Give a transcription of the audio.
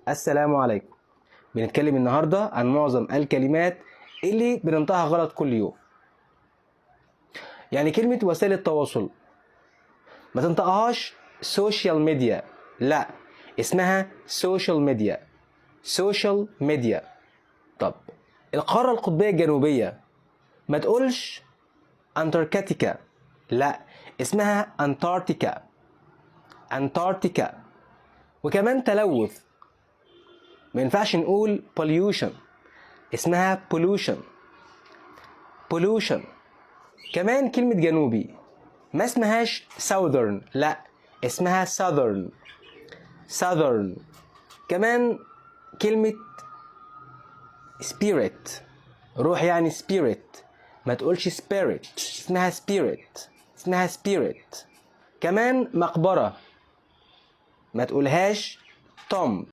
السلام عليكم. بنتكلم النهاردة عن معظم الكلمات اللي بننطقها غلط كل يوم. يعني كلمة وسائل التواصل ما تنطقهاش سوشيال ميديا، لا، اسمها سوشيال ميديا. سوشيال ميديا. طب القارة القطبية الجنوبية ما تقولش انتاركتيكا، لا، اسمها انتاركتيكا. انتاركتيكا. وكمان تلوث، ما ينفعش نقول pollution، اسمها pollution. pollution. كمان كلمة جنوبي ما اسمهاش southern، لا، اسمها southern. southern. كمان كلمة spirit، روح يعني spirit، ما تقولش spirit، اسمها spirit. اسمها spirit. كمان مقبرة ما تقولهاش tomb.